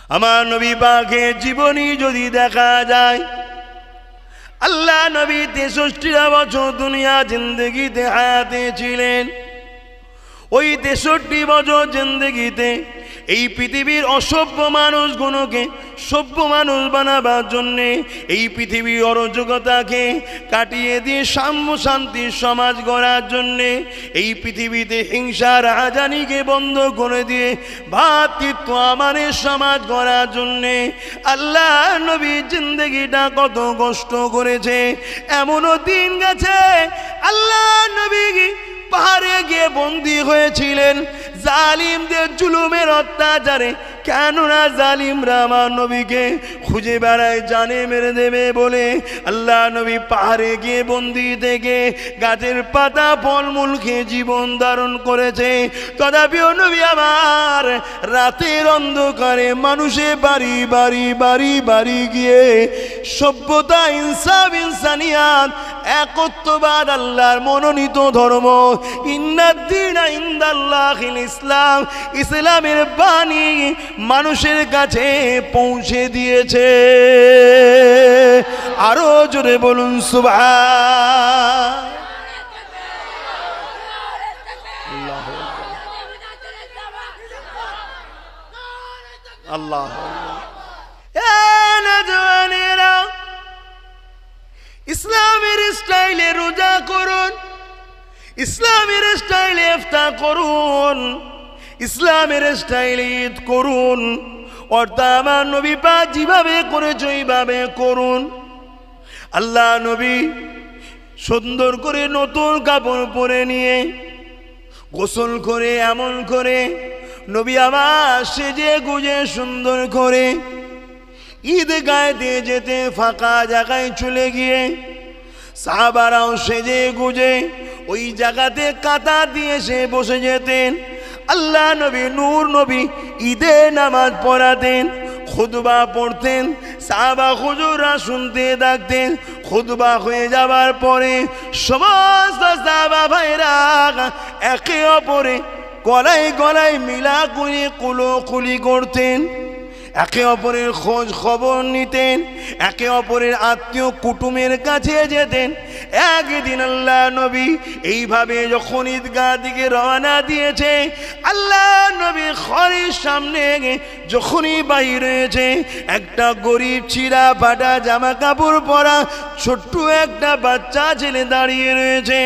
আমার নবী পাকের জীবনী যদি দেখা যায়, আল্লাহ নবী 63 বছর দুনিয়া জিন্দগিতে হায়াতে ছিলেন। ওই 63 বছর জিন্দগিতে এই পৃথিবীর অসভ্য মানুষগুলোকে সভ্য মানুষ বানাবার জন্যে, এই পৃথিবীর অরাজকতাকে কাটিয়ে দিয়ে সাম্য শান্তির সমাজ গড়ার জন্যে, এই পৃথিবীতে হিংসার রাজনীতিকে বন্ধ করে দিয়ে ভ্রাতৃত্ব আমাদের সমাজ গড়ার জন্যে আল্লাহ নবী জিন্দগিটা কত কষ্ট করেছে। এমনও দিন গেছে আল্লাহ নবী পাহাড়ে গিয়ে বন্দী হয়েছিলেন জালিমদের জুলুমের অত্যাচারে। কেননা জালিমরা আমার নবীকে খুঁজে বেড়ায়, জানে মেরে দেবে বলে আল্লাহ নবী পাহাড়ে গিয়ে বন্দী থেকে গাছের পাতা ফলমূল খেয়ে জীবন ধারণ করেছে। তথাপিও নবী আমার রাতের অন্ধকারে মানুষের বাড়ি বাড়ি বাড়ি বাড়ি গিয়ে সভ্যতা, ইনসাফ, ইনসানিয়াত, একত্ববাদ, আল্লাহর মনোনীত ধর্ম, ইন্নাদ্দীনা ইনদাল্লাহিল ইসলাম, ইসলামের বাণী মানুষের কাছে পৌঁছে দিয়েছে। আরো জোরে বলুন সুবহান আল্লাহ। ইসলামের স্টাইলে রোজা করুন, ইসলামের স্টাইলে ইফতার করুন, ইসলামের স্টাইলে ঈদ করুন। অর্থাৎ আমার নবী পাক যেভাবে করেছে ওইভাবে করুন। আল্লাহ নবী সুন্দর করে নতুন কাপড় পরে নিয়ে গোসল করে এমন করে নবী আমার সেজে গুজে সুন্দর করে ঈদগাহে দিয়ে যেতে, ফাঁকা জায়গায় চলে গিয়ে সাহাবারাও সেজে গুজে ওই জায়গাতে কাতার দিয়ে সে বসে যেতেন। আল্লাহ নবী নূর নবী ঈদে নামাজ পড়াতেন, খুতবা পড়তেন, সাহাবা হুজুররা শুনতে থাকতেন। খুতবা হয়ে যাবার পরে সমস্ত সাহাবা ভাইরা একে অপরে গলায় গলায় মিলা করে কুলোকুলি করতেন, একে অপরের খোঁজ খবর নিতেন, একে অপরের আত্মীয় কুটুমের কাছে যেতেন। একদিন আল্লাহ নবী এইভাবে যখন ঈদগাহ দিকে রওনা দিয়েছে, আল্লাহ নবী ঘরের সামনে যখনই বাইর হয়েছে, একটা গরিব ছিঁড়া ফাটা জামা কাপড় পরা ছোট্ট একটা বাচ্চা ছেলে দাঁড়িয়ে রয়েছে।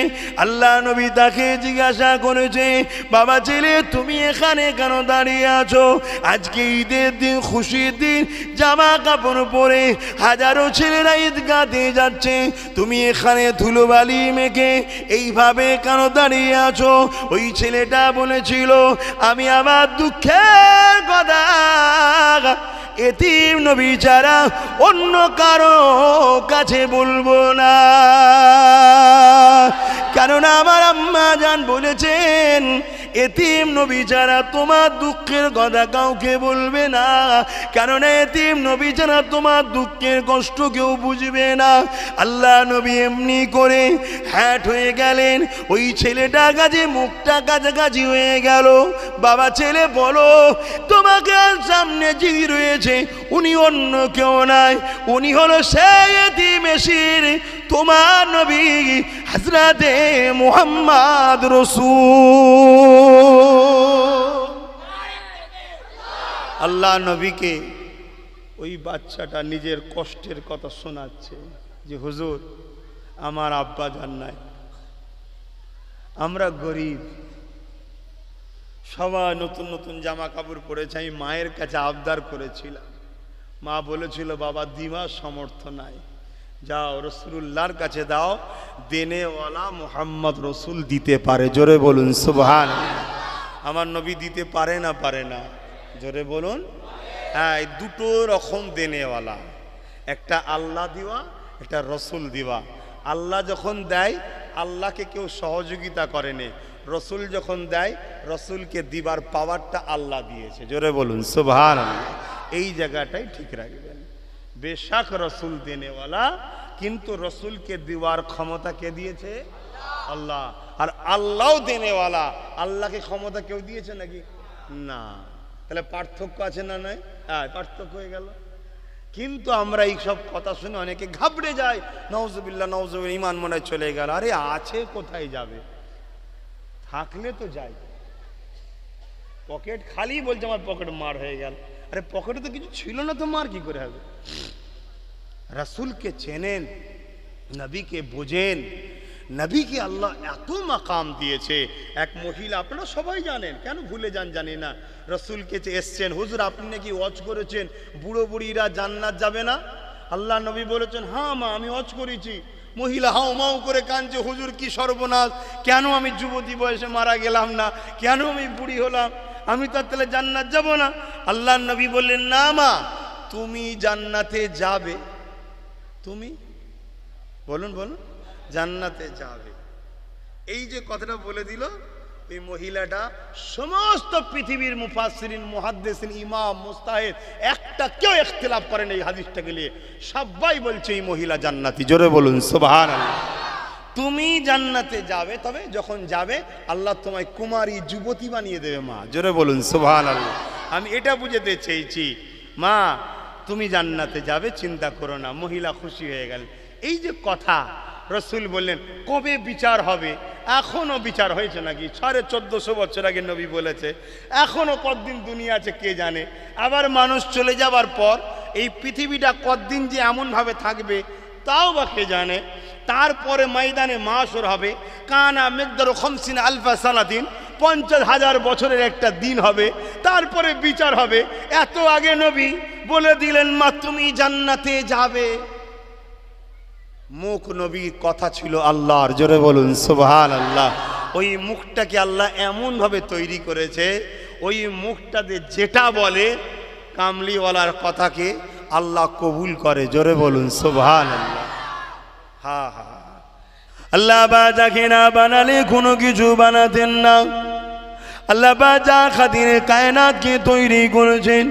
আল্লাহ নবী তাকে জিজ্ঞাসা করেছে, বাবা ছেলে তুমি এখানে কেন দাঁড়িয়ে আছো? আজকে ঈদের দিন, খুশির দিন, জামা কাপড় পরে হাজারো ছেলেরা ঈদগাহে যাচ্ছে, তুমি এখানে ধুলোবালি মেখে এইভাবে কেন দাঁড়িয়ে আছো? ওই ছেলেটা বলেছিল, আমি আমার দুঃখের কথা এতিম নবী ছাড়া অন্য কারো কাছে বলবো না, কারণ আমার আম্মা জান বলেছেন এতিম নবী ছাড়া তোমার দুঃখের কথা কাউকে বলবে না, কারণ এতিম নবী ছাড়া তোমার দুঃখের কষ্ট কেউ বুঝবে না। আল্লাহ নবী এমনি করে হ্যাট হয়ে গেলেন, ওই ছেলেটার কাছে মুখটা কাছাকাছি হয়ে গেল। বাবা ছেলে বলো, তোমাকে সামনে যিনি রয়েছে উনি অন্য কেউ নাই, উনি হলো সেই এতিম এসির তোমার নবী হযরতে মুহাম্মদ রাসূল। আল্লাহ নবীকে ওই বাচ্চাটা নিজের কষ্টের কথা শোনাচ্ছে যে হুজুর আমার আব্বা জান নাই, আমরা গরিব, সবাই নতুন নতুন জামা কাপড় পরেছে, আমি মায়ের কাছে আবদার করেছিলাম, মা বলেছিল বাবা দিবার সামর্থ্য নাই, যাও রাসূলুল্লাহর কাছে দাও, দেনেওয়ালা মুহাম্মদ রাসূল দিতে পারে। জোরে বলুন সুবহানাল্লাহ। আমার নবী দিতে পারে না? পারে না? জোরে বলুন। হ্যাঁ, দুটো রকম দেনেওয়ালা, একটা আল্লাহ দিওয়া, একটা রসুল দিওয়া। আল্লাহ যখন দেয় আল্লাহকে কেউ সহযোগিতা করেনি, রসুল যখন দেয় রসুলকে দিবার পাওয়ারটা আল্লাহ দিয়েছে। জোরে বলুন সুবহানাল্লাহ। এই জায়গাটাই ঠিক রাখবেন। বেশক রসুল দেনেওয়ালা, কিন্তু রসুলকে দেওয়ার ক্ষমতা কে দিয়েছে? আল্লাহ। আর আল্লাহও দেনেওয়ালা, আল্লাহকে ক্ষমতা কেউ দিয়েছে নাকি? না। তাহলে পার্থক্য আছে না? নয়, হ্যাঁ পার্থক্য হয়ে গেল। কিন্তু আমরা এই সব কথা শুনে অনেকে ঘাবড়ে যায়, নাউজুবিল্লাহ নাউজুবিল্লাহ, ঈমান মনে চলে গেল। আরে আছে, কোথায় যাবে? থাকলে তো যাই। পকেট খালি বলছে আমার পকেট মার হয়ে গেল। আরে পকেটে তো কিছু ছিল না, তো মার কি করে হবে? রাসূলকে চেনেন, নবীকে বোঝেন, নবীকে আল্লাহ এত মাকাম দিয়েছে। এক মহিলা, আপনারা সবাই জানেন, কেন ভুলে যান জানি না, রাসূলকে এসছেন, হুজুর আপনি নাকি ওয়াজ করেছেন বুড়ো বুড়িরা জান্নাত যাবে না? আল্লাহ নবী বলেছেন, হ্যাঁ মা আমি ওয়াজ করেছি। মহিলা হাউ মাউ করে কাঁদছে, হুজুর কি সর্বনাশ, কেন আমি যুবতী বয়সে মারা গেলাম না, কেন আমি বুড়ি হলাম, আমি তো তাহলে জান্নাত যাব না? আল্লাহ নবী বললেন, না মা তুমি জান্নাতে যাবে। তুমি বলুন বলুন, জান্নাতে যাবে। এই যে কথাটা বলে দিল, এই মহিলাটা সমস্ত পৃথিবীর মুফাসসিরিন, মুহাদ্দিসিন, ইমাম, মুজতাহিদ একটা কেউ ইখতিলাফ করেন এই হাদিসটাকে নিয়ে। সবাই বলছে এই মহিলা জান্নাতি। জোরে বলুন সুবহানাল্লাহ। তুমি জান্নাতে যাবে, তবে যখন যাবে আল্লাহ তোমায় কুমারী যুবতী বানিয়ে দেবে মা। জোরে বলুন সুবহানাল্লাহ। আমি এটা বুঝাতে চেয়েছি, মা তুমি জান্নাতে যাবে, চিন্তা করো না। মহিলা খুশি হয়ে গেল। এই যে কথা রাসূল বললেন, কবে বিচার হবে? এখনো বিচার হয়েছে নাকি? 1450 বছর আগে নবী বলেছে, এখনো কতদিন দুনিয়া আছে কে জানে। আবার মানুষ চলে যাবার পর এই পৃথিবীটা কতদিন যে এমনভাবে থাকবে তাও বা কে জানে। তারপরে ময়দানে মাশর হবে, কানা মিকদারু 50 আলফা সানাতিন, 50,000 বছরের একটা দিন হবে, তারপরে বিচার হবে। এত আগে নবী বলে দিলেন, মা তুমি জান্নাতে যাবে। মুখ নবীর কথা ছিল আল্লাহর। জোরে বলুন সুবহানাল্লাহ। ওই মুখটাকে আল্লাহ এমন ভাবে তৈরি করেছে, ওই মুখটাতে যেটা বলে কামলিওয়ালার কথাকে আল্লাহ কবুল করে। জোরে বলুন সুবহানাল্লাহ। হ্যাঁ হ্যাঁ, আল্লাহ বাজাকে না বানালে কোনো কিছু বানাতেন না। আল্লাহ বাজা খাতিরে কায়নাতকে তৈরি করেছেন,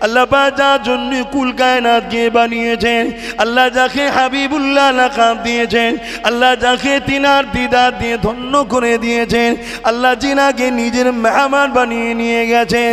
আল্লাহ বাজা জন্য কুল কায়নাতকে বানিয়েছেন, আল্লাহ যাকে হাবিবুল্লাহ লাকাব দিয়েছেন, আল্লাহ যাকে তিনার দিদার দিয়ে ধন্য করে দিয়েছেন, আল্লাহ জিনাকে নিজের মেহমান বানিয়ে নিয়ে গেছে।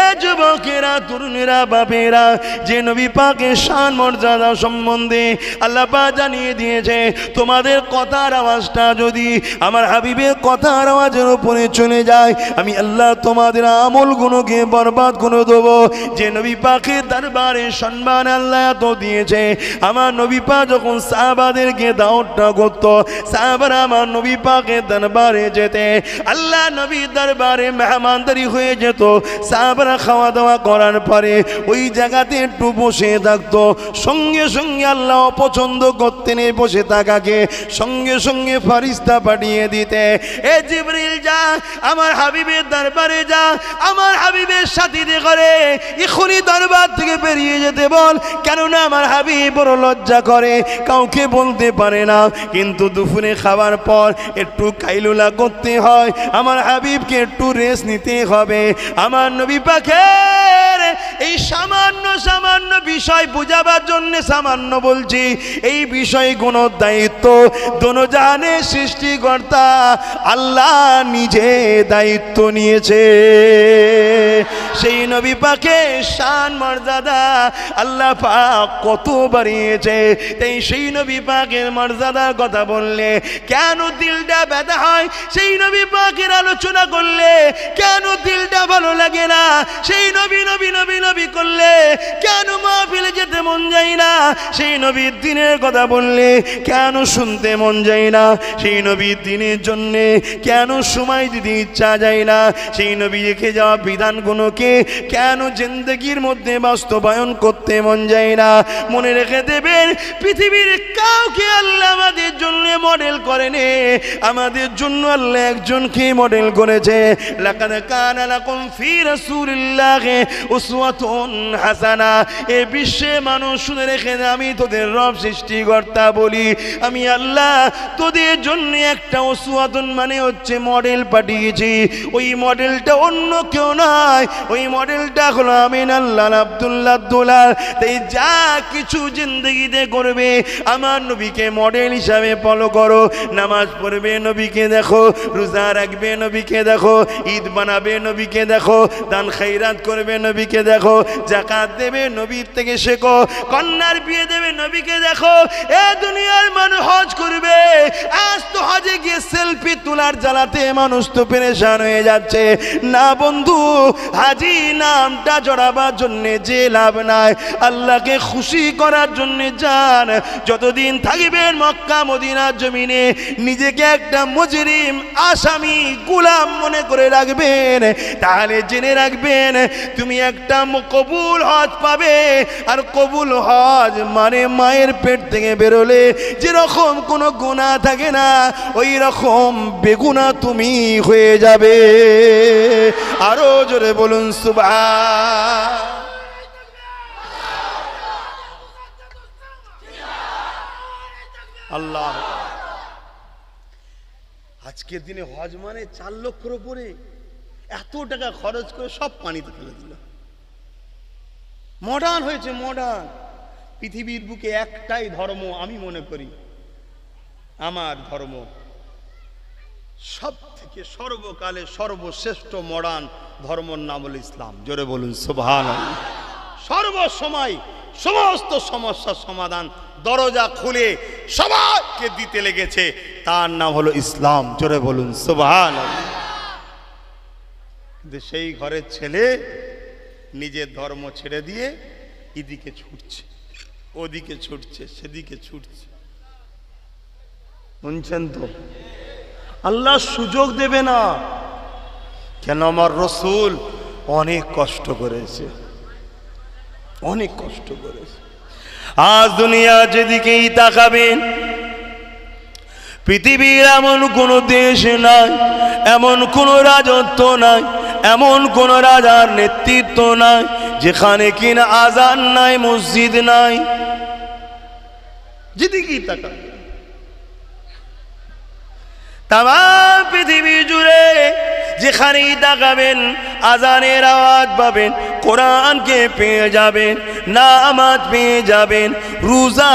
এ যুবকেরা, তরুণেরা, বাপেরা, যে নবী পাকের শান মর্যাদা সম্বন্ধে আল্লাহ পাক জানিয়ে দিয়েছে, তোমাদের কথার আওয়াজটা যদি আমার হাবিবের কথার আওয়াজের উপরে চলে যায়, আমি আল্লাহ তোমাদের আমলগুলোকে বরবাদ করে দেবো। যে নবী পাকের দরবারে সম্মান আল্লাহ এত দিয়েছে, আমার নবী পাক যখন সাহাবাদেরকে দাওয়াতটা করত, সাহাবারা আমার নবী পাকের দরবারে যেতে, আল্লাহ নবীর দরবারে মেহমানদারি হয়ে যেত। সাহাবারা খাওয়া দাওয়া করার পরে ওই জায়গাতে একটু বসে থাকতো। সঙ্গে সঙ্গে আল্লাহ অপছন্দ করতেন এই বসে থাকাকে, সঙ্গে সঙ্গে ফেরেশতা পাঠিয়ে দিতে, এ জিবরিল যা আমার হাবিবের দরবারে যা, আমার হাবিবের সাথীতে করে এখনই দরবার থেকে বেরিয়ে যেতে বল। কেননা আমার হাবিব বড় লজ্জা করে, কাউকে বলতে পারে না। কিন্তু দুপুরে খাওয়ার পর একটু কাইলুলা করতে হয়, আমার হাবিবকে একটু রেস্ট নিতে হবে। আমার নবী পাকের এই সামান্য সামান্য বিষয় বুঝাবার জন্য সামান্য বলছি, এই বিষয়গুলো দায়িত্ব দোনোজাহানের সৃষ্টিকর্তা আল্লাহ নিজে দায়িত্ব নিয়েছে। সেই নবী পাকের শান মর্যাদা আল্লাহ পাক কত বাড়িয়েছে। তাই সেই নবী পাকের মর্যাদার কথা বললে কেন দিলটা ব্যথা হয়? সেই নবী পাকের আলোচনা করলে কেন দিলটা ভালো লাগে না? সেই নবী নবী নবী নবী করলে কেন মাহফিলে যেতে মন যায় না? সেই নবীর দিনের কথা বললে কেন শুনতে মন যায় না? সেই নবীর দিনের জন্যে কেন সময় দিতে ইচ্ছা যায় না? সেই নবী রেখে যাওয়া বিধানগুলোকে কেন জিন্দগির মধ্যে বাস্তবায়ন করতে মন যায় না? মনে রেখে দেবেন, পৃথিবীর কাউকে আল্লাহ আমাদের জন্য মডেল করেনি, আমাদের জন্য আল্লাহ একজনকে মডেল করেছে। লাকাদ কানা লাকুম ফি রাসূলিল্লাহি উসওয়াতুন হাসানা। এই বিশ্বে দেশে মানুষ শুনে রেখে দে, আমি তোদের রব সৃষ্টিকর্তা বলি। আমি আল্লাহ তোদের জন্য একটা ওসওয়াতুন মানে হচ্ছে মডেল পাঠিয়েছি। ওই মডেলটা অন্য কেউ নয়, ওই মডেলটা হলো আমিন আল্লাহ আব্দুল্লাহ দুলাল। তাই যা কিছু জিন্দগিতে করবে আমার নবীকে মডেল হিসাবে ফলো করো। নামাজ পড়বে নবীকে দেখো, রোজা রাখবে নবীকে দেখো, ঈদ বানাবে নবীকে দেখো, দান খায়রাত করবে নবীকে দেখো, যাকাত দেবে নবীর থেকে শেখো, কন্যার বিয়ে দেবে নবীকে দেখো। এ দুনিয়ার মানুষ হজ করবে, আজ তো হজে গিয়ে সেলফি তোলার জ্বালাতে মানুষ তো পেরেশান হয়ে যাচ্ছে। না বন্ধু, হাজি নামটা জড়াবার জন্যে যে লাভ নাই, আল্লাহকে খুশি করার জন্যে যান। যতদিন থাকবেন মক্কা মদিনার জমিনে নিজেকে একটা মুজরিম আসামি গোলাম মনে করে রাখবেন, তাহলে জেনে রাখবেন তুমি একটা কবুল হজ পাবে। আর কবুল হজ মানে মায়ের পেট থেকে বেরোলে যেরকম কোনো গুনাহ থাকে না, ওই রকম বেগুনাহ তুমি হয়ে যাবে। আরো জোরে বলুন সুবহান। আল্লাহ, আজকের দিনে হজ মানে 4 লক্ষের উপরে, এত টাকা খরচ করে সব পানিতে ফেলে দিল। মডার্ন হয়েছে, মডার্ন। পৃথিবীর বুকে একটাই ধর্ম আমি মনে করি, আমার ধর্ম সব থেকে সর্বকালে সর্বশ্রেষ্ঠ মডার্ন ধর্মর নাম হল ইসলাম। জোরে বলুন সুবহানাল্লাহ। সর্বসময় সমস্ত সমস্যার সমাধান দরজা খুলে সবাইকে দিতে লেগেছে, তার নাম হলো ইসলাম। জোরে বলুন সুবহানাল্লাহ। কিন্তু সেই ঘরের ছেলে নিজের ধর্ম ছেড়ে দিয়ে এদিকে ছুটছে, ওদিকে ছুটছে, সেদিকে ছুটছে। শুনছেন তো? আল্লাহ সুযোগ দেবে না কেন? আমার রসুল অনেক কষ্ট করেছে, অনেক কষ্ট করেছে। আজ দুনিয়া যেদিকেই তাকাবেন, পৃথিবীর এমন কোন দেশ নাই, এমন কোন রাজত্ব নাই, এমন কোন রাজার নেতৃত্ব নাই যেখানে কিনা আজান নাই, মসজিদ নাই। যেদিকেই তাকাবেন তামাম পৃথিবী জুড়ে যেখানেই তাকাবেন আজানের আওয়াজ পাবেন, কোরআনকে পেয়ে যাবেন, নামাজ পেয়ে যাবেন, রোজা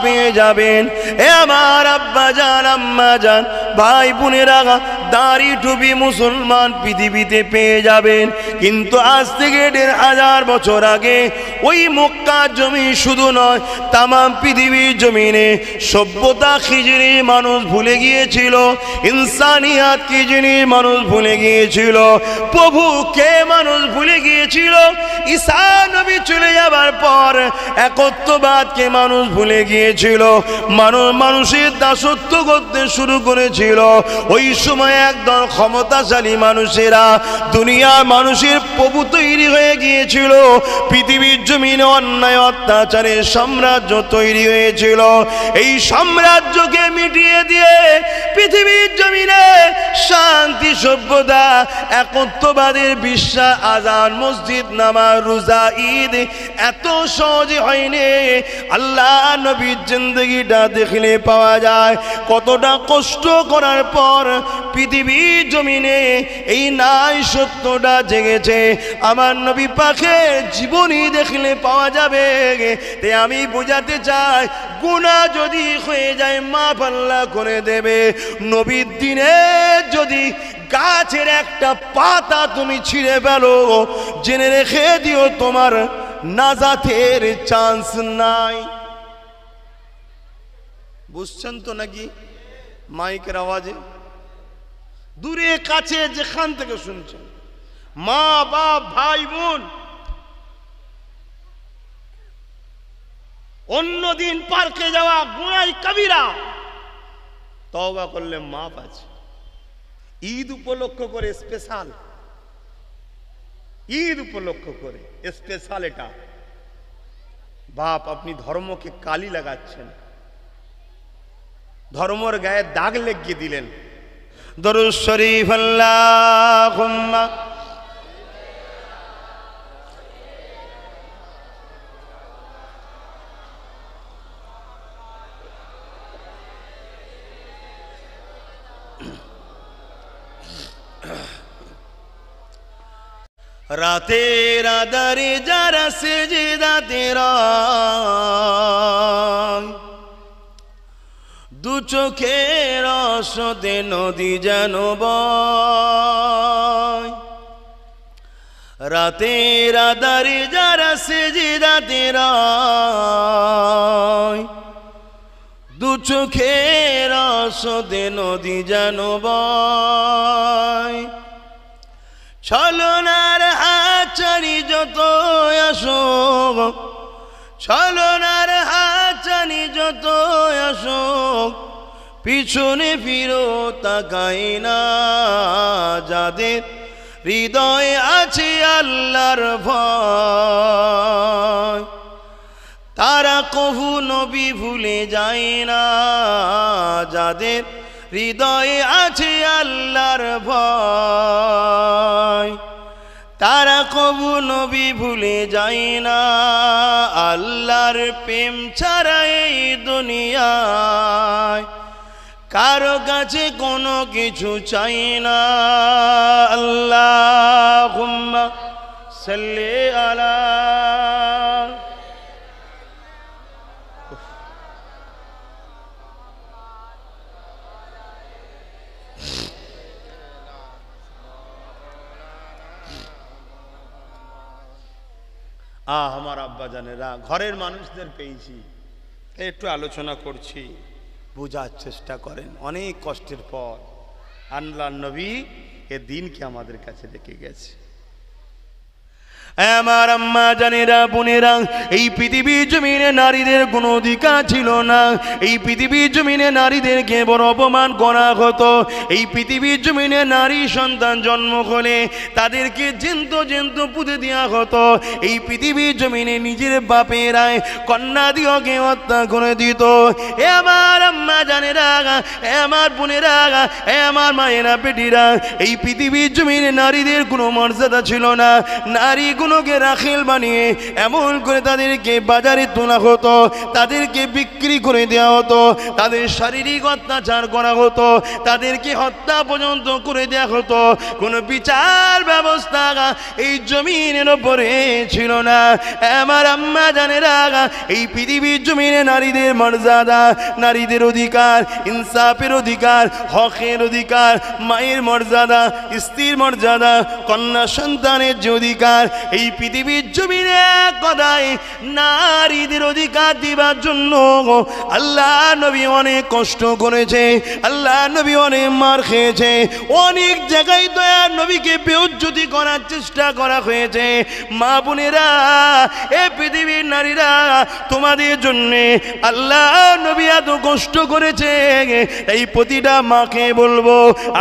পেয়ে যাবেন। এ আমার আব্বা জান, আম্মা জান, ভাই বোনেরা, দাড়ি টুপি মুসলমান পৃথিবীতে পেয়ে যাবেন। কিন্তু আজ থেকে 1500 বছর আগে ওই মক্কা জমি শুধু নয়, তামাম পৃথিবীর জমিনে সভ্যতা কি জিনিস মানুষ ভুলে গিয়েছিল, ইনসানিয়াত কি জিনিস মানুষ ভুলে গিয়েছিল, প্রভুকে মানুষ ভুলে গিয়েছিল। ঈসা নবী চলে যাবার পর একত্ববাদকে মানুষ ভুলে গিয়েছিল, মানুষের দাসত্ব করতে শুরু করেছিল। ওই সময় একদল ক্ষমতাশালী মানুষেরা দুনিয়ার মানুষের প্রভু তৈরি হয়ে গিয়েছিল। পৃথিবীর জমিনে অন্যায় অত্যাচারের সাম্রাজ্য তৈরি হয়েছিল। এই সাম্রাজ্যকে মিটিয়ে দিয়ে পৃথিবীর জমিনে শান্তি, সভ্যতা, একত্ববাদের বিশ্বাস, আজান, মসজিদ, নামাজ, রোজা, ঈদ এত সহজে হয়নি। আল্লাহ নবীর জিন্দেগিটা দেখলে পাওয়া যায় কতটা কষ্ট করার পর পৃথিবীর জমিনে এই নাই সত্যটা জেগেছে। আমার নবী পাকের জীবনী দেখলে পাওয়া যাবে। তাই আমি বোঝাতে চাই, গুনাহ যদি হয়ে যায় মাফ আল্লাহ করে দেবে। নবীর দিনে যদি গাছের একটা পাতা তুমি ছিঁড়ে ফেলো, জেনে রেখে দিও তোমার নাজাতের চান্স নাই। বুঝছেন তো নাকি? মাইকের আওয়াজে দূরে কাছে যেখান থেকে শুনছেন, মা বাপ ভাই বোন, অন্যদিন পার্কে যাওয়া গুনাহ কবিরা, তওবা করলে মাপ আছে। ঈদ উপলক্ষ করে স্পেশাল, ঈদ উপলক্ষ করে স্পেশাল এটা। বাপ, আপনি ধর্মকে কালি লাগাচ্ছেন, ধর্মর গায়ে দাগ লেগে দিলেন। দরুদ শরীফ আল্লাহুম্মা রাতের আধারে যারা সেজদাতে রয়, দু চোখের রসতে নদী যেন বয়। রাতের আধারে যারা সেজদাতে রয়, দু চোখের রসতে নদী যেন বয়। ছলনার হাতছানি যত আসুক, ছলনার হাতছানি যত আসুক, পিছনে ফিরো তাকাই না। যাদের হৃদয়ে আছে আল্লাহর ভয়, তারা কভু নবী ভুলে যায় না। যাদের হৃদয়ে আছে আল্লাহর ভয়, তারা কবু নবী ভুলে যায় না। আল্লাহর প্রেম ছাড়া এই দুনিয়ায় কারো কাছে কোনো কিছু চাই না। আল্লাহুম্মা সাল্লি আলা। আমার আব্বা জানেরা, ঘরের মানুষদের পেয়েছি, একটু আলোচনা করছি, বোঝার চেষ্টা করেন। অনেক কষ্টের পর আল্লাহর নবী এ দিনকে আমাদের কাছে রেখে গেছে। আমার আম্মা জানেরা, বোনেরা, এই পৃথিবীর জমিনে নারীদের কোনো অধিকার ছিল না। এই পৃথিবীর জমিনে নারীদেরকে বড় অপমান করা হতো। এই পৃথিবীর জমিনে নারী সন্তান জন্ম হলে তাদেরকে জেন্ত পুঁতে দেওয়া হতো। এই পৃথিবীর জমিনে নিজের বাপেরাই কন্যা দিওকে হত্যা করে দিত। এ আমার আম্মা জানেরা, এ আমার বোনেরা, এ আমার মায়েরা, বেটিরা, এই পৃথিবীর জমিনে নারীদের কোনো মর্যাদা ছিল না। নারী গুলোকে রাখিল বানিয়ে এমন করে তাদেরকে বাজারে তোলা হতো, তাদেরকে বিক্রি করে দেওয়া হতো, তাদের শারীরিক অত্যাচার করা হতো, তাদেরকে হত্যা পর্যন্ত করে দেওয়া হতো। কোনো বিচার ব্যবস্থা এই জমিনের ওপরে ছিল না। আমার আম্মা জানেরা, এই পৃথিবীর জমিনে নারীদের মর্যাদা, নারীদের অধিকার, ইনসাফের অধিকার, হকের অধিকার, মায়ের মর্যাদা, স্ত্রীর মর্যাদা, কন্যা সন্তানের যে অধিকার, এই পৃথিবীর জমিনে কথায় নারীদের অধিকার দিবার জন্য আল্লাহ নবী অনেক কষ্ট করেছে, আল্লাহ নবী অনেক মার খেয়েছে, অনেক জায়গায় দয়ার নবীকে বেইজ্জতি করার চেষ্টা করা হয়েছে। মা বোনেরা, এ পৃথিবীর নারীরা, তোমাদের জন্য আল্লাহ নবী এত কষ্ট করেছে। এই প্রতিটা মাকে বলবো,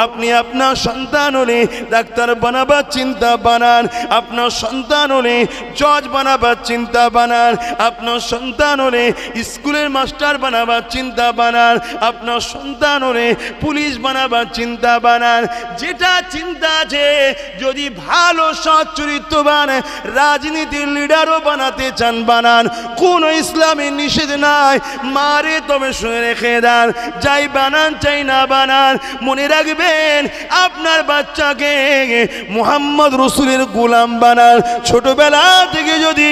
আপনি আপনার সন্তান হলে ডাক্তার বানাবার চিন্তা বানান, আপনার সন্তান হলে জজ বানাবার চিন্তা বানান, আপনার সন্তান হলে স্কুলের মাস্টার বানাবার চিন্তা বানান, আপনার সন্তান হলে পুলিশ বানাবার চিন্তা বানান। যেটা চিন্তা আছে, যদি ভালো সৎ চরিত্রবান রাজনীতির লিডারও বানাতে চান বানান, কোনো ইসলামের নিষেধ নাই। মারে তবে শুনে রেখে দেন, যাই বানান চাই না বানান। মনে রাখবেন, আপনার বাচ্চাকে মুহাম্মদ রসুলের গোলাম বানান। ছোটবেলা থেকে যদি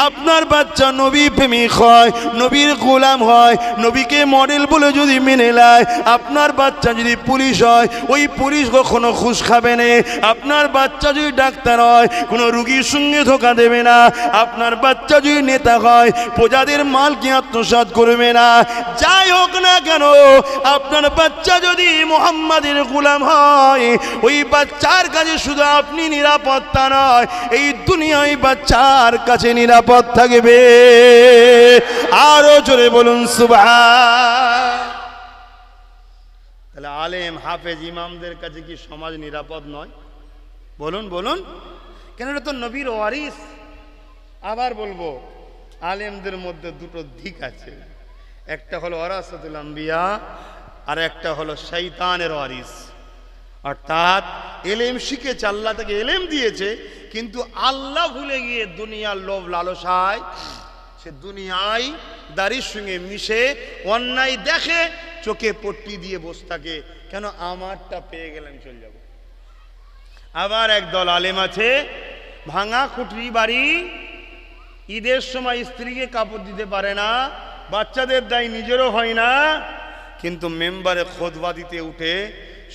আপনার বাচ্চা নবী প্রেমিক হয়, নবীর গোলাম হয়, নবীকে মডেল বলে যদি মেনে নেয়, আপনার বাচ্চা যদি পুলিশ হয়, ওই পুলিশ কখনো ঘুষ খাবে না। আপনার বাচ্চা যদি ডাক্তার হয়, কোনো রুগীর সঙ্গে ধোকা দেবে না। আপনার বাচ্চা যদি নেতা হয়, প্রজাদের মালকে আত্মসাৎ করবে না। যাই হোক না কেন, আপনার বাচ্চা যদি মুহাম্মাদের গোলাম হয়, ওই বাচ্চার কাছে শুধু আপনি নিরাপত্তা নয়, এই দুনিয়ায় বাচ্চার কাছে নিরাপদ থাকবে। আরো জোরে বলুন সুবহান। তাহলে আলেম, হাফেজ, ইমামদের কাছে কি সমাজ নিরাপদ নয়? বলুন বলুন, কেন? এটা তো নবীর ওয়ারিস। আবার বলবো, আলেমদের মধ্যে দুটো দিক আছে, একটা হলো ওয়ারাসাতুল আম্বিয়া, আর একটা হলো শয়তানের ওয়ারিস। অর্থাৎ এলেম শিখেছে, আল্লাহ তাকে এলেম দিয়েছে, কিন্তু আল্লাহ ভুলে গিয়ে দুনিয়ার লোভ লালসায় সে দুনিয়ায় দাড়ির সঙ্গে মিশে অন্যায় দেখে, চোখে পট্টি দিয়ে বসে থাকে, কেন আমারটা পেয়ে গেলাম চলে যাব। আবার একদল আলেম আছে, ভাঙা খুঁটরি বাড়ি, ঈদের সময় স্ত্রীকে কাপড় দিতে পারে না, বাচ্চাদের দায় নিজেরও হয় না, কিন্তু মেম্বারে খুতবা দিতে উঠে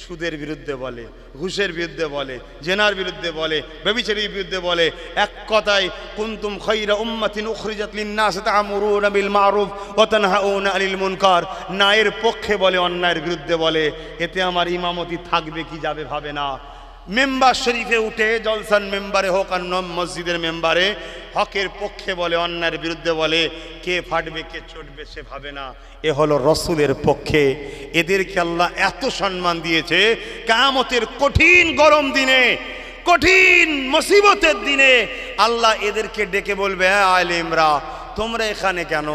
সুদের বিরুদ্ধে বলে, ঘুষের বিরুদ্ধে বলে, জেনার বিরুদ্ধে বলে, ব্যভিচারীর বিরুদ্ধে বলে। এক কথায় কুনতুম খায়রা উম্মাতিন উখরিজাত লিন-নাস তা'মুরুনা বিল মা'রুফ ওয়া তানহাউনা আনিল মুনকার। ন্যায়ের পক্ষে বলে, অন্যায়ের বিরুদ্ধে বলে। এতে আমার ইমামতি থাকবে কি যাবে ভাবে না। মেম্বার শরীফে উঠে, জলসান মেম্বারে হোক আর মসজিদের মেম্বারে, হকের পক্ষে বলে, অন্যায়ের বিরুদ্ধে বলে। কে ফাটবে কে চটবে সে ভাবে না। এ হলো রসুলের পক্ষে। এদেরকে আল্লাহ এত সম্মান দিয়েছে, কিয়ামতের কঠিন গরম দিনে, কঠিন মুসিবতের দিনে আল্লাহ এদেরকে ডেকে বলবে, হ্যাঁ আলেমরা, তোমরা এখানে কেন?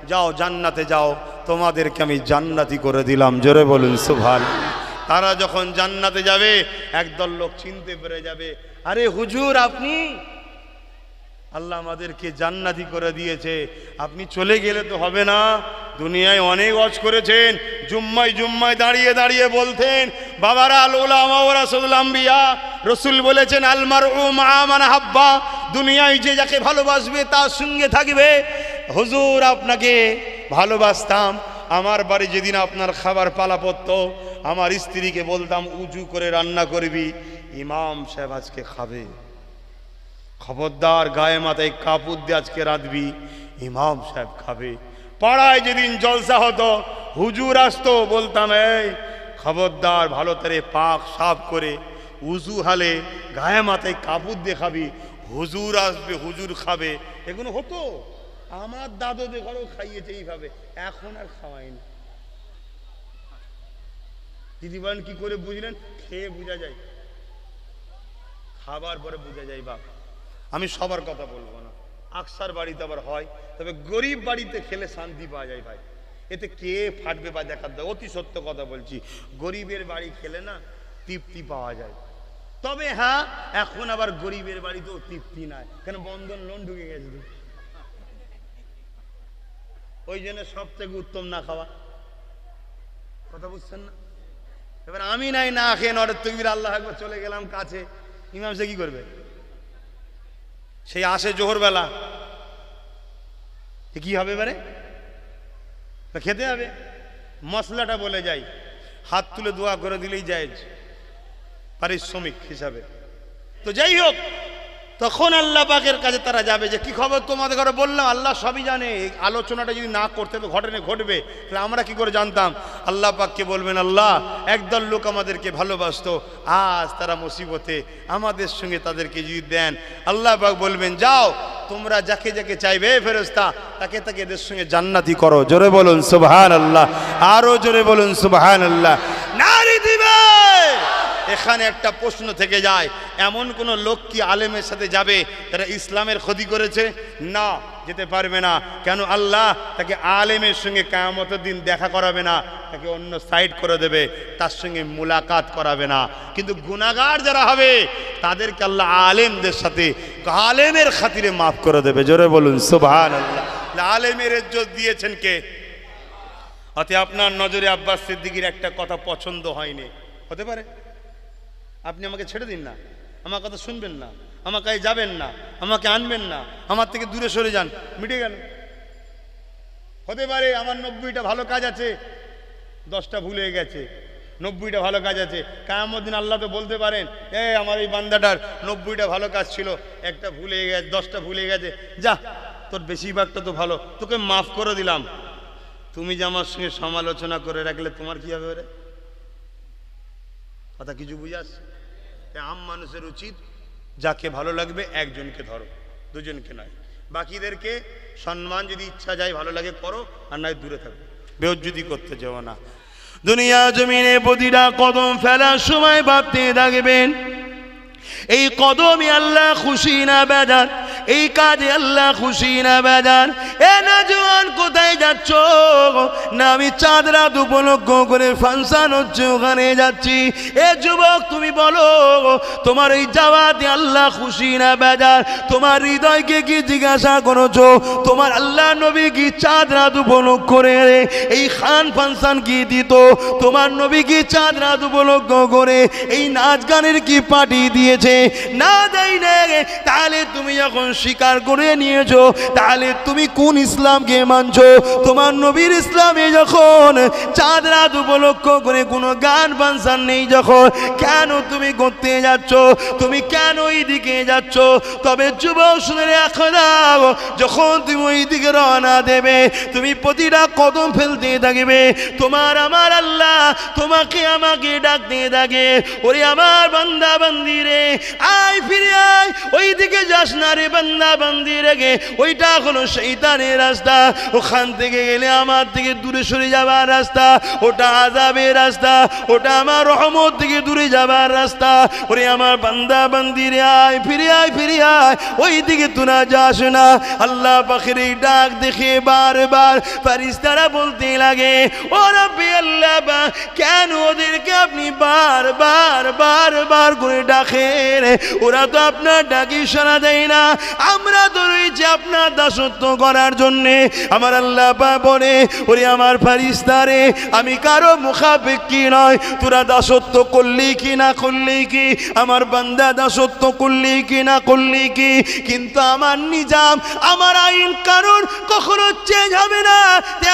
যাও জান্নাতে যাও, তোমাদেরকে আমি জান্নাতি করে দিলাম। জোরে বলুন সুবহানাল্লাহ। তারা যখন জান্নাতে যাবে, একদল লোক চিনতে পেরে যাবে, আরে হুজুর আপনি, আল্লাহ আমাদেরকে জান্নাতি করে দিয়েছে, আপনি চলে গেলে তো হবে না। দুনিয়ায় অনেক ওয়াজ করেছেন, জুম্মায় জুম্মায় দাঁড়িয়ে দাঁড়িয়ে বলতেন, বাবারা আল উলামা ওয়ারাসাতুল আম্বিয়া, রসুল বলেছেন আল মারউ মা মান হাব্বা, দুনিয়ায় যে যাকে ভালোবাসবে তার সঙ্গে থাকবে। হুজুর আপনাকে ভালোবাসতাম, আমার বাড়ি যেদিন আপনার খাবার পালা পড়তো, আমার স্ত্রীকে বলতাম উজু করে রান্না করবি, ইমাম সাহেব আজকে খাবে, খবরদার গায়ে মাথায় কাপড় দিয়ে আজকে রাঁধবি, ইমাম সাহেব খাবে। পাড়ায় যেদিন জলসা হতো, হুজুর আসতো, বলতাম এই খবরদার ভালো করে পাক সাফ করে উজু হালে গায়ে মাথায় কাপড় দিয়ে খাবি, হুজুর আসবে হুজুর খাবে। এগুলো হতো, আমার দাদুদের ঘরেও খাইয়েছে এইভাবে, এখন আর খাওয়াইনি। দিদি বলেন কি করে বুঝলেন? খেয়ে বোঝা যায়, খাবার পরে বোঝা যায়। বাপ, আমি সবার কথা বলবো না, আকসার বাড়িতে আবার হয়, তবে গরিব বাড়িতে খেলে শান্তি পাওয়া যায় ভাই। এতে কে ফাটবে বা দেখার দাও, অতি সত্য কথা বলছি, গরিবের বাড়ি খেলে না তৃপ্তি পাওয়া যায়। তবে হ্যাঁ, এখন আবার গরিবের বাড়িতেও তৃপ্তি নাই, কেন বন্ধন লোন ঢুকে গেছে, ওই জন্য সব থেকে উত্তম না খাওয়া। কথা বুঝছেন না? এবার আমি নাই না খেয়ে নরের তকবীর আল্লাহ একবার চলে গেলাম কাছে, ইমাম সে কি করবে? সেই আসে জোহর বেলা, কি হবে এবারে? খেতে হবে। মশলাটা বলে যাই, হাত তুলে দোয়া করে দিলেই যায় পারিশ্রমিক হিসাবে। তো যাই হোক, তখন আল্লাহ পাকের কাছে তারা যাবে যে কি খবর তোমাদের ঘরে? বললাম আল্লাহ সবই জানে, আলোচনাটা যদি না করতে তো ঘটবে, তাহলে আমরা কি করে জানতাম? আল্লাহ পাককে বলবেন, আল্লাহ একদল লোক আমাদেরকে ভালোবাসতো, আজ তারা মুসিবতে, আমাদের সঙ্গে তাদেরকে যদি দেন। আল্লাহ পাক বলবেন, যাও তোমরা যাকে যাকে চাইবে ফেরেশতা, তাকে তাকে এদের সঙ্গে জান্নাতি করো। জোরে বলুন সুবহানাল্লাহ, আরো জোরে বলুন সুবহানাল্লাহ। নারী দিবে। এখানে একটা প্রশ্ন থেকে যায়, এমন কোন লোক কি আলেমের সাথে যাবে তারা ইসলামের ক্ষতি করেছে? না, যেতে পারবে না। কেন? আল্লাহ তাকে আলেমের সঙ্গে কিয়ামতের দিন দেখা করাবে না, তাকে অন্য সাইড করে দেবে, তার সঙ্গে মুলাকাত করাবে না। কিন্তু গুনাহগার যারা হবে তাদেরকে আল্লাহ আলেমদের সাথে আলেমের খাতিরে মাফ করে দেবে। জোরে বলুন সুবহানাল্লাহ। আলেমের ইজ্জত দিয়েছেন কে? অতএব আপনার নজরে আব্বাস সিদ্দিকীর একটা কথা পছন্দ হয়নি, হতে পারে আপনি আমাকে ছেড়ে দিন না, আমার কথা শুনবেন না, আমার কাছে যাবেন না, আমাকে আনবেন না, আমার থেকে দূরে সরে যান, মিটে গেল। হতে পারে আমার 90টা ভালো কাজ আছে, 10টা ভুলে গেছে, 90টা ভালো কাজ আছে। কিয়ামত দিন আল্লাহ তো বলতে পারেন, আমার এই বান্দাটার 90টা ভালো কাজ ছিল, একটা ভুলে গেছে, 10টা ভুলে গেছে, যা তোর বেশিরভাগটা তো ভালো, তোকে মাফ করে দিলাম। তুমি যে আমার সঙ্গে সমালোচনা করে রাখলে তোমার কি হবে? কথা কিছু বুঝাস? আম মানুষের উচিত যাকে ভালো লাগবে একজনকে ধরো, দুজনকে নয়। বাকিদেরকে সম্মান যদি ইচ্ছা যায় ভালো লাগে করো, আর নয় দূরে থাকো, বেইজ্জতি করতে যাও না। দুনিয়া জমিনে প্রতিটা কদম ফেলার সময় ভাবতে থাকবেন, এই কদমে আল্লাহ খুশি না বেজার। এই কাজে আল্লাহ খুশি না বেজান? এ নওজোয়ান কোথায় যাচ্ছ? না আমি চাঁদ রাত উপলক্ষ করে ফাংশন হচ্ছে ওখানে যাচ্ছি। এ যুবক তুমি বলো তোমার এই যাওয়াতে আল্লাহ খুশি না বেজান? তোমার হৃদয়কে কি জিজ্ঞাসা করেছো তোমার আল্লাহ নবী কি চাঁদ রাত উপলক্ষ করে এই খান ফাংশন কি দিত? তোমার নবী কি চাঁদ রাত উপলক্ষ করে এই নাচ গানের কি পার্টি দিয়েছে? না দেয় না। তাহলে তুমি যখন স্বীকার করে নিয়েছো তাহলে তুমি কোন ইসলামকে মানছো? তোমার নবীর ইসলামে যখন চাঁদ রাত উপলক্ষ করে কোনো গান ফাংশন নেই যখন, কেন তুমি করতে যাচ্ছ? তুমি কেন ওই দিকে যাচ্ছ? তবে যুবক শুনে রাখো দাও, যখন তুমি ওই দিকে রওনা দেবে তুমি প্রতিটা কদম ফেলতে থাকবে তোমার আমার আল্লাহ তোমাকে আমাকে ডাকতে থাকে, ওরে আমার বান্দা বান্দি রে আয় ফিরে আয়, ওই দিকে যাস না রে বান্দা বান্দি রেগে, ওইটা হলো শয়তানের রাস্তা, ওখান থেকে গেলে আমার থেকে দূরে সরে যাবার রাস্তা, ওটা আযাবের রাস্তা, ওটা আমার রহমত থেকে দূরে যাবার রাস্তা। ওরে আমার বান্দা বান্দি রে আয় ফিরে আয় ফিরে আয়, ওই দিকে তোরা যাস না। আল্লাহ পাকের এই ডাক দেখে বারবার ফেরেশতারা বলতে লাগে, ও রব্বি আল্লাহ কেন ওদেরকে আপনি বারবার বারবার করে ডাকেন? ওরা তো আপনার ডাকি সাড়া দেয় না, আমরা তো রয়েছি আপনার দাসত্ব করার জন্যে। আমার আল্লাহ বলে, ওরে আমার ফেরেশতারে আমি কারো মুখাপেক্ষী নয়, তোরা দাসত্ব করলি কি না করলি কি, আমার বান্দা দাসত্ব করলি কি না করলি কি, কিন্তু আমার নিজাম আমার আইন কারণ কখনো চেঞ্জ হবে না।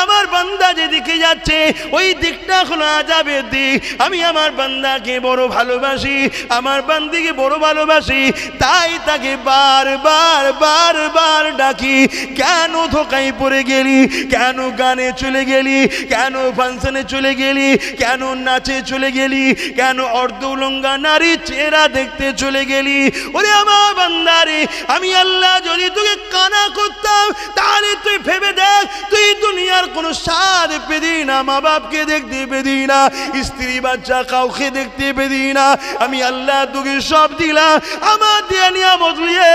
আমার বান্দা যেদিকে যাচ্ছে ওই দিকটা হলো আযাবের দিক। আমি আমার বান্দাকে বড় ভালোবাসি, আমার বান্দিকে বড় ভালোবাসি, তাই তাকে বারবার বারবার ডাকি। কেন ধোকায় পড়ে গেলি? কেন গানে চলে গেলি? কেন ফাংশনে চলে গেলি? কেন নাচে চলে গেলি? কেন অর্ধ উলঙ্গা নারী চেহারা দেখতে চলে গেলি? ওরে আমার বান্দারে আমি আল্লাহ যদি তোকে কানা করতাম তাহলে তুই ভেবে দেখ, তুই দুনিয়ার কোনো স্বাদ পেদি না, মা বাপকে দেখতে পেদি না, স্ত্রী বাচ্চা কাউকে দেখতে পেদি না। আমি আল্লাহ তোকে সব দিলাম, আমার দেয়া নিয়ামত নিয়ে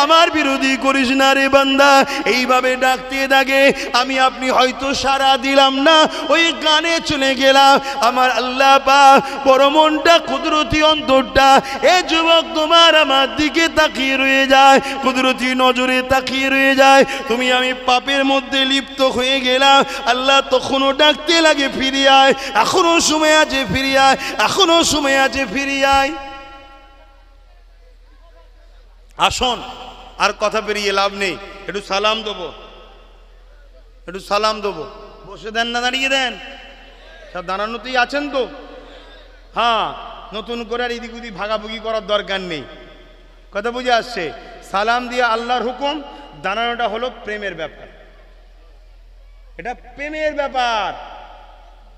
আমার বিরোধী করিস না রে বান্দা। এইভাবে ডাকতে থাকে, আমি আপনি হয়তো সারা দিলাম না, ওই গানে চলে গেলাম। আমার আল্লাহ পাক বড় মনটা কুদরতি অন্তরটা এ যুবক তোমার আমার দিকে তাকিয়ে রয়ে যায়, কুদরতি নজরে তাকিয়ে রয়ে যায়। তুমি আমি পাপের মধ্যে লিপ্ত হয়ে গেলাম, আল্লাহ তখনও ডাকতে লাগে ফিরে আয়, এখনো সময় আছে ফিরে আয়, এখনো সময় আছে ফিরে আয়। আসুন আর কথা বেরিয়ে লাভ নেই, একটু সালাম দেবো, একটু সালাম দেবো। বসে দেন না দাঁড়িয়ে দেন? সব দাঁড়ানোতেই আছেন তো? হ্যাঁ, নতুন করে আর এদিক ওদিক ভাগাভাগি করার দরকার নেই। কথা বুঝে আসছে? সালাম দিয়ে আল্লাহর হুকুম, দাঁড়ানোটা হলো প্রেমের ব্যাপার। এটা প্রেমের ব্যাপার,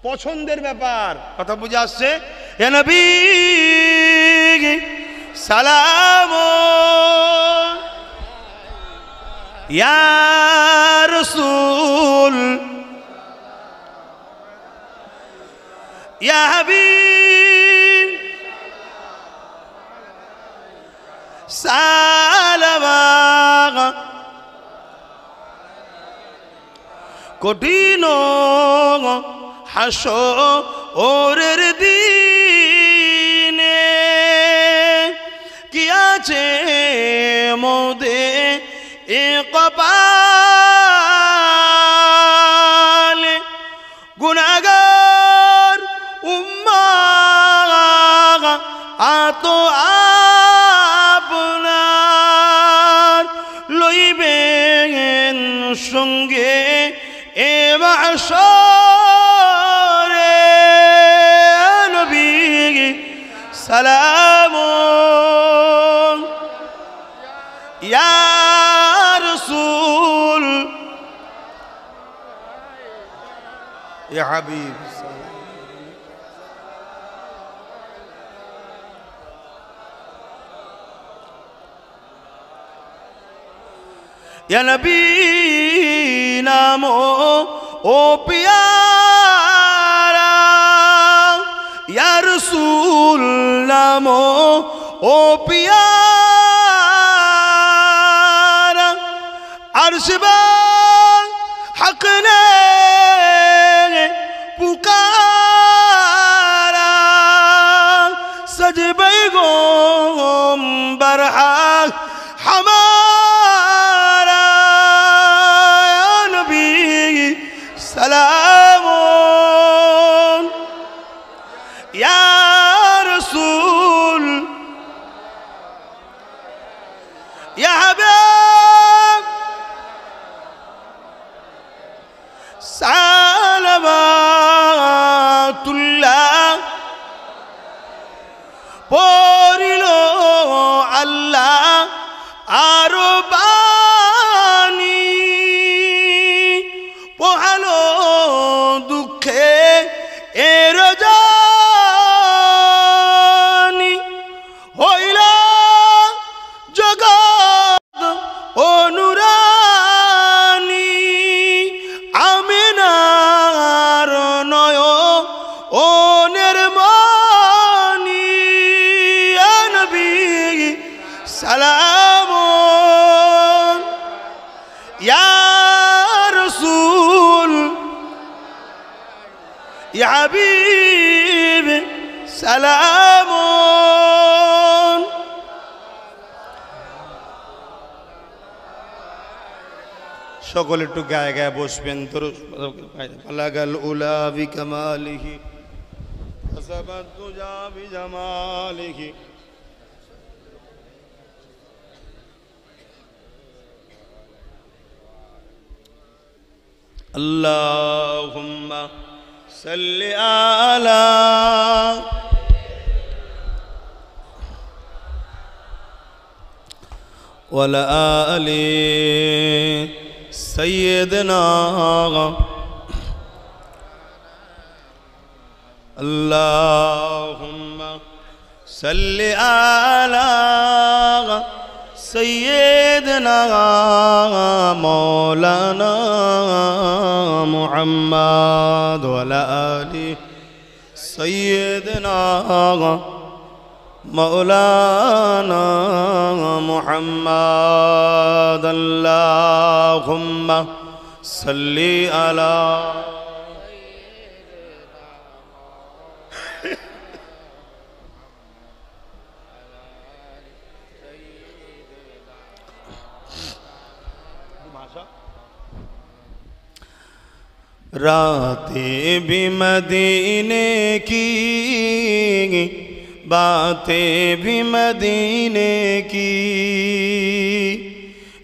পছন্দের ব্যাপার। কথা বুঝে আসছে? ইয়া নবী সালাম, ইয়া রাসূল, ইয়া হাবিব সালাম। কঠিন হাসরের দিনে কি আছে মোদে এ কপালে, গুনাহগার উম্মাহ আতো আপনার লইবেন সঙ্গে এ মাহশরে। নবী সালাম, ইয়া রাসূল, ইয়া হাবিব। ইয়া নবী নাম ও পিয়ারা, ইয়া রাসূল নাম ও পিয়ারা। عرش با حق نے پکارا سج بیگم برحق ہمارا یا نبی سلام یا رسول یا حبیب صلوات اللہ پوریلو اللہ آرو بانی پوہلو دکھے ایرو جانی ہوئیلا جگت او نورانی আমিনার নয়ন ও নির্মণি ইয়া নবী সালাম ইয়া রাসূল ইয়া হাবিব সালাম সকলে একটু গায়ে গায়ে বসবেন ফালাগাল উলা বিকামালিহি কাসাবাত তুজা বিজামালিহি আল্লাহুম্মা সাল্লি আলা ওয়ালা আলি سيدنا اللهم صل على سيدنا مولانا محمد وعلى آل سيدنا مولانا محمد اللهم صل على راتیں بھی مدینے کی باتیں بھی مدینے کی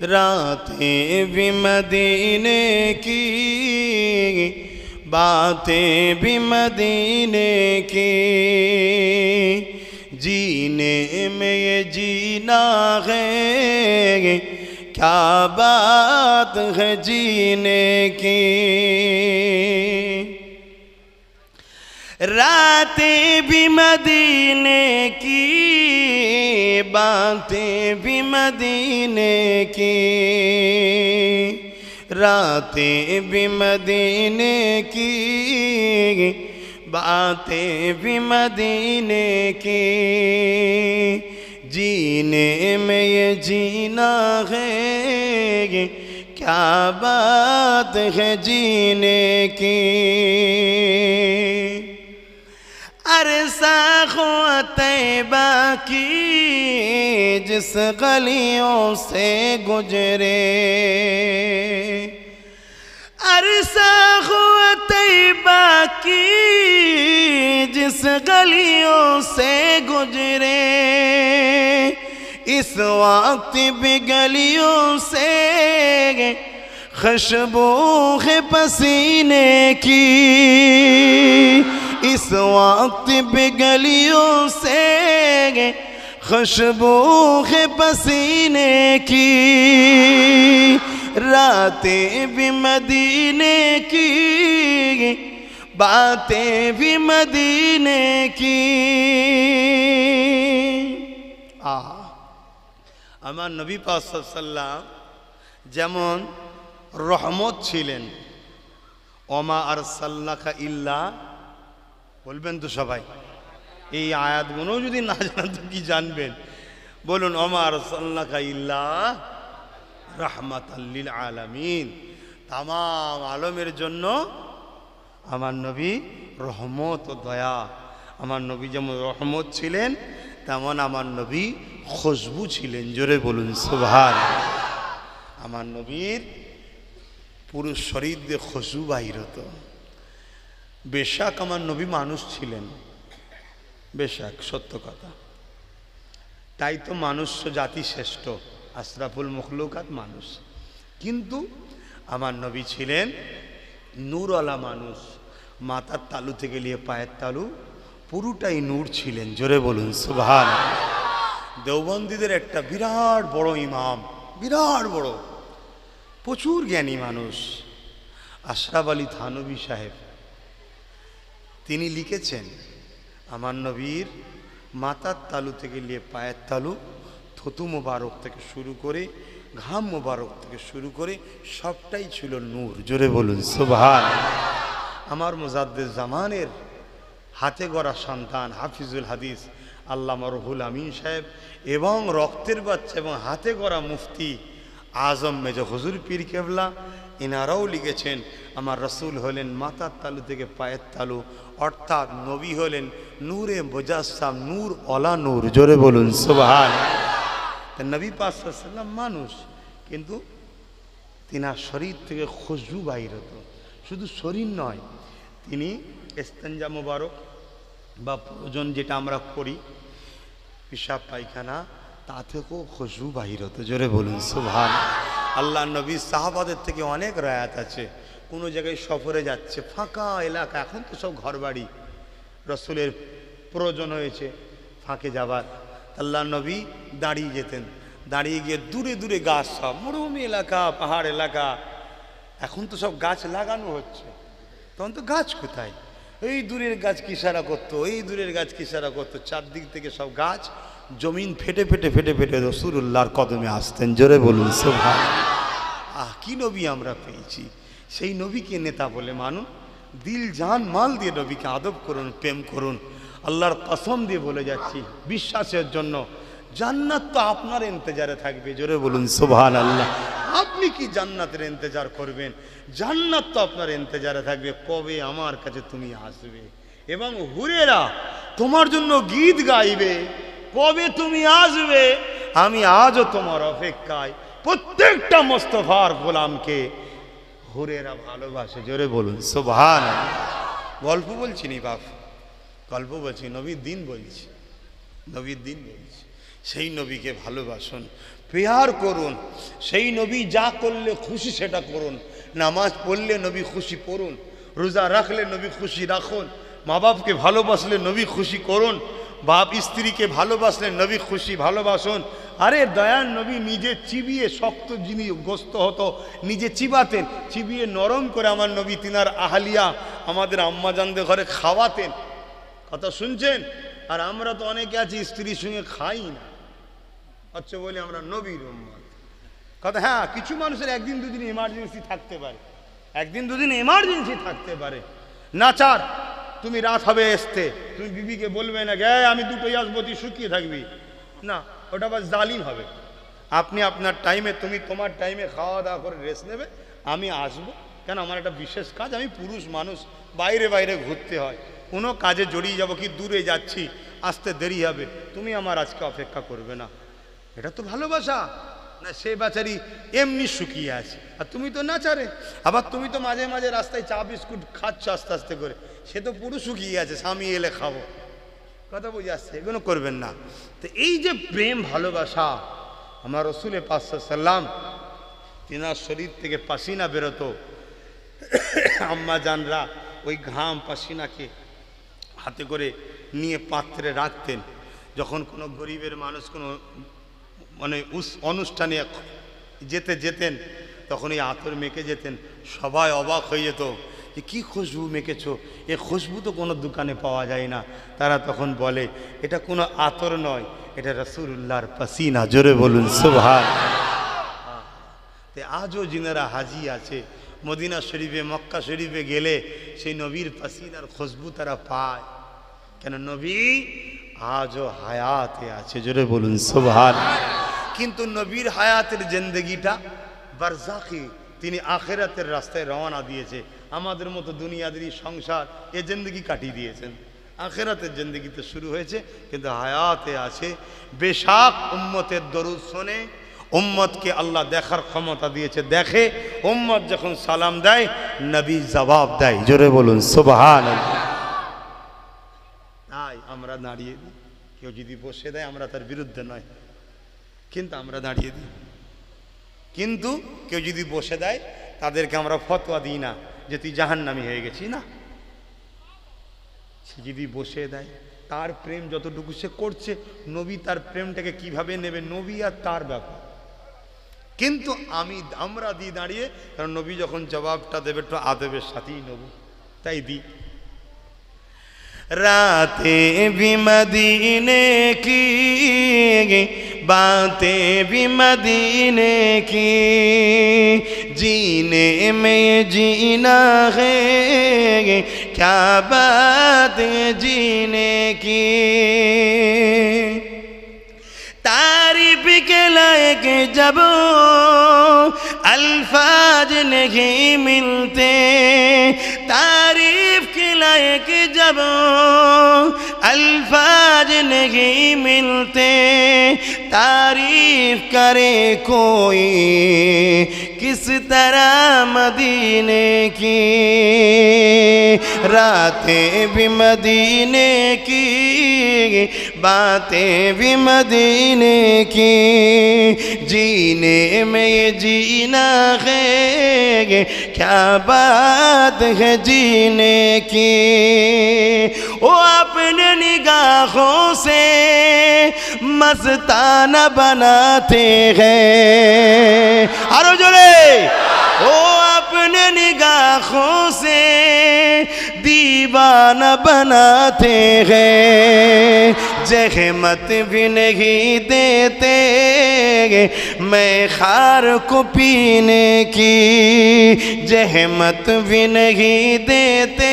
راتیں بھی مدینے کی باتیں بھی مدینے کی جینے میں یہ جینا ہے کیا بات ہے جینے کی راتیں بھی مدینے کی باتیں بھی مدینے کی راتیں بھی مدینے کی باتیں بھی مدینے کی جینے میں یہ جینا ہے کیا بات ہے جینے کی عرصہ طیبہ کی جس گلیوں سے گزرے عرصہ طیبہ کی جس گلیوں سے گزرے اس وقت بھی گلیوں سے خوشبو ہے پسینے کی اس وقت بھی گلیوں سے خوشبو ہے پسینے کی راتیں بھی مدینے کی باتیں بھی مدینے کی আমার নবী পাক সাল্লাল্লাহু আলাইহি ওয়াসাল্লাম যেমন রহমত ছিলেন ওমা আরসালনাকা ইল্লা বলবেন তো সবাই এই আয়াতগুলো যদি না জানেন তো কি জানবেন বলুন ওমা আরসালনাকা ইল্লা রাহমাতাল লিল আলামিন, তাম আলমের জন্য আমার নবী রহমত ও দয়া। আমার নবী যেমন রহমত ছিলেন তেমন আমার নবী খুশবু ছিলেন। জোরে বলুন সুবহানাল্লাহ। আমার নবীর পুরো শরীর দিয়ে খুশবু বাহির হতো। বেশাক আমার নবী মানুষ ছিলেন, বেশাক সত্য কথা, তাই তো মানুষ জাতি শ্রেষ্ঠ, আশরাফুল মখলুকাত মানুষ। কিন্তু আমার নবী ছিলেন নূরওয়ালা মানুষ, মাথার তালু থেকে নিয়ে পায়ের তালু পুরোটাই নূর ছিলেন। জোরে বলুন সুবহানাল্লাহ। দেওবন্দীদের একটা বিরাট বড় ইমাম, বিরাট বড়, প্রচুর জ্ঞানী মানুষ, আশরাফ আলী থানভী সাহেব, তিনি লিখেছেন আমার নবীর মাথার তালু থেকে নিয়ে পায়ের তালু, থুতু মোবারক থেকে শুরু করে ঘাম মোবারক থেকে শুরু করে সবটাই ছিল নূর। জোরে বলুন সুবহানাল্লাহ। আমার মুজাদ্দিদ জামানের হাতে গড়া সন্তান হাফিজুল হাদিস আল্লামা রুহুল আমিন সাহেব এবং রক্তের বাচ্চা এবং হাতে গড়া মুফতি আজম মেজর হুজুর পীর কেবলা, এনারাও লিখেছেন আমার রসুল হলেন মাথার তালু থেকে পায়ের তালু, অর্থাৎ নবী হলেন নূরে মুজাসসাম, নূর ওলা নূর। জোরে বলুন সুবহানাল্লাহ। নবী পাক সাল্লাল্লাহু আলাইহি ওয়াসাল্লাম মানুষ, কিন্তু তিনার শরীর থেকে খুশবু বাইর হতো। শুধু শরীর নয়, তিনি ইস্তেঞ্জা মোবারক বা প্রয়োজন যেটা আমরা করি পেশাব পায়খানা, তা থেকেও খুশবু বাহির হতো। জোরে বলুন সুবহানাল্লাহ। আল্লাহ নবী সাহাবাদের থেকে অনেক রায়াত আছে। কোনো জায়গায় সফরে যাচ্ছে, ফাঁকা এলাকা, এখন তো সব ঘরবাড়ি, রসুলের প্রয়োজন হয়েছে ফাঁকে যাবার, আল্লাহ নবী দাঁড়িয়ে যেতেন, দাঁড়িয়ে গিয়ে দূরে দূরে গাছ, সব মরুভূমি এলাকা, পাহাড় এলাকা, এখন তো সব গাছ লাগানো হচ্ছে, তখন তো গাছ কোথায়, এই দূরের গাছ কি ইশারা করতো, এই দূরের গাছ কি ইশারা করতো, চারদিক থেকে সব গাছ জমিন ফেটে ফেটে ফেটে ফেটে রাসূলুল্লাহর কদমে আসতেন। জোরে বলুন সুবহানাল্লাহ। কি নবী আমরা পেয়েছি, সেই নবীকে নেতা বলে মানুন, দিল জান মাল দিয়ে নবীকে আদব করুন, প্রেম করুন। আল্লাহর কসম দিয়ে বলে যাচ্ছি, বিশ্বাসের জন্য জান্নাত তো আপনার ইন্তজারে থাকবে। জোরে বলুন সুবহানাল্লাহ। আপনি কি জান্নাতের ইন্তজার করবেন, জান্নাত তো আপনার ইন্তজারে থাকবে, কবে আমার কাছে তুমি আসবে, এবং হুরেরা তোমার জন্য গীত গাইবে, কবে তুমি আসবে, আমি আজও তোমার অপেক্ষায়। প্রত্যেকটা মুস্তাফার গোলামকে হুরেরা ভালোবাসে। জোরে বলুন সুবহানাল্লাহ। গল্প বলছি নি বাপ, গল্প বলছি, নবীর দিন বলছি, নবীর দিন বলছি। সেই নবীকে ভালোবাসুন, প্রেয়ার করুন, সেই নবী যা করলে খুশি সেটা করুন। নামাজ পড়লে নবী খুশি পড়ুন, রোজা রাখলে নবী খুশি রাখুন, মা বাপকে ভালোবাসলে নবী খুশি করুন, বাপ স্ত্রীকে ভালোবাসলে নবী খুশি ভালোবাসুন। আরে দয়ার নবী নিজে চিবিয়ে, শক্ত যিনি গোস্ত হতো নিজে চিবাতেন, চিবিয়ে নরম করে আমার নবী তিনার আহলিয়া আমাদের আম্মাজানদের ঘরে খাওয়াতেন। কথা শুনছেন? আর আমরা তো অনেকে আছি স্ত্রীর সঙ্গে খাই না, আচ্ছা বলি আমরা নবীর উম্মত। কথা হ্যাঁ, কিছু মানুষের একদিন দুদিন এমার্জেন্সি থাকতে পারে, একদিন দুদিন এমার্জেন্সি থাকতে পারে। নাচার তুমি রাত হবে আসতে, তুমি বিবিকে বলবে না গে আমি দুটোই আসবো, তুই শুকিয়ে থাকবি না, ওটা বাস জালিম হবে। আপনি আপনার টাইমে, তুমি তোমার টাইমে খাওয়া দাওয়া করে রেস্ট নেবে, আমি আসবো কেন, আমার একটা বিশেষ কাজ, আমি পুরুষ মানুষ, বাইরে বাইরে ঘুরতে হয়, কোনো কাজে জড়িয়ে যাব, কি দূরে যাচ্ছি, আসতে দেরি হবে, তুমি আমার আজকে অপেক্ষা করবে না। এটা তো ভালোবাসা না, সে বেচারি এমনি শুকিয়ে আছে, আর তুমি তো নাচারে। আবার তুমি তো মাঝে মাঝে রাস্তায় চা বিস্কুট খাচ্ছ আস্তে আস্তে করে, সে তো পুরো শুকিয়ে আছে, স্বামী এলে খাবো। কথা বুঝে আসছে? এগুলো করবেন না। তো এই যে প্রেম ভালোবাসা, আমার রসুলের পাক সাল্লাম তিনার শরীর থেকে পাসিনা বেরোতো, আম্মা জানরা ওই ঘাম পাসিনাকে হাতে করে নিয়ে পাত্রে রাখতেন। যখন কোনো গরিবের মানুষ কোনো মানে অনুষ্ঠানে যেতেন, তখন এই আতর মেখে যেতেন, সবাই অবাক হয়ে যেত যে কী খুশবু মেখেছো, এ খুশবু তো কোনো দোকানে পাওয়া যায় না। তারা তখন বলে এটা কোনো আতর নয়, এটা রাসূলুল্লাহর পাসিনা। জোরে বলুন সুবহানাল্লাহ। আজও যিনারা হাজি আছে মদিনা শরীফে, মক্কা শরীফে গেলে সেই নবীর পাসিনার খুশবু তারা পায়, কেন নবী আজও হায়াতে আছে। জোরে বলুন সুবহানাল্লাহ। কিন্তু নবীর হায়াতের জিন্দেগিটা বারজাখি, তিনি আখিরাতের রাস্তায় রওনা দিয়েছে। আমাদের মতো দুনিয়াদারি সংসার এ জিন্দেগি কাটিয়ে দিয়েছেন, আখিরাতের জিন্দেগি তো শুরু হয়েছে কিন্তু হায়াতে আছে। বেশাক উম্মতের দরুদ শোনে, উম্মতকে আল্লাহ দেখার ক্ষমতা দিয়েছে, দেখে। উম্মত যখন সালাম দেয় নবী জবাব দেয়, জোরে বলুন সুবহানাল্লাহ। তাই আমরা দাঁড়িয়ে দিই, কেউ যদি বসে দেয় আমরা তার বিরুদ্ধে নয়, কিন্তু আমরা দাঁড়িয়ে দিই। কিন্তু কেউ যদি বসে দেয় তাদেরকে আমরা ফতোয়া দিই না যে তুই জাহান্নামী হয়ে গেছি, না। সে যদি বসে দেয়, তার প্রেম যতটুকু সে করছে, নবী তার প্রেমটাকে কিভাবে নেবে নবী আর তার ব্যাপার। কিন্তু আমরা দিই দাঁড়িয়ে, কারণ নবী যখন জবাবটা দেবে একটু আদবের সাথেই নেব, তাই দিই। रातें भी मदीने की, बातें भी मदीने की, जीने में जीना है, क्या बात है जीने की। तारीफ के लायक जब अल्फाज नहीं मिलते, तारीफ के लायक जब अल्फाज नहीं मिलते, तारीफ करे कोई किस तरह मदीने की। रातें भी मदीने की, बातें भी मदीने की, जीने में ये जीना है, क्या बात है जीने की। वो अपने निगाहों से मस्ताना बनाते हैं, आरो जोरे। वो अपने निगाहों से दीवाना बनाते हैं, जहमत भी नहीं देते मैं खार को पीने की, जहमत भी नहीं देते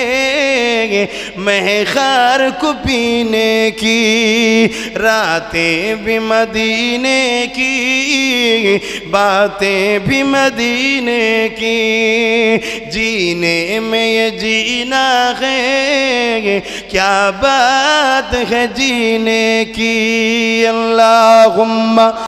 मैं खार को पीने की। रातें भी मदीने की, बातें भी मदीने की, जीने में ये जीना है, क्या बात है जीने की। अल्लाहुम्मा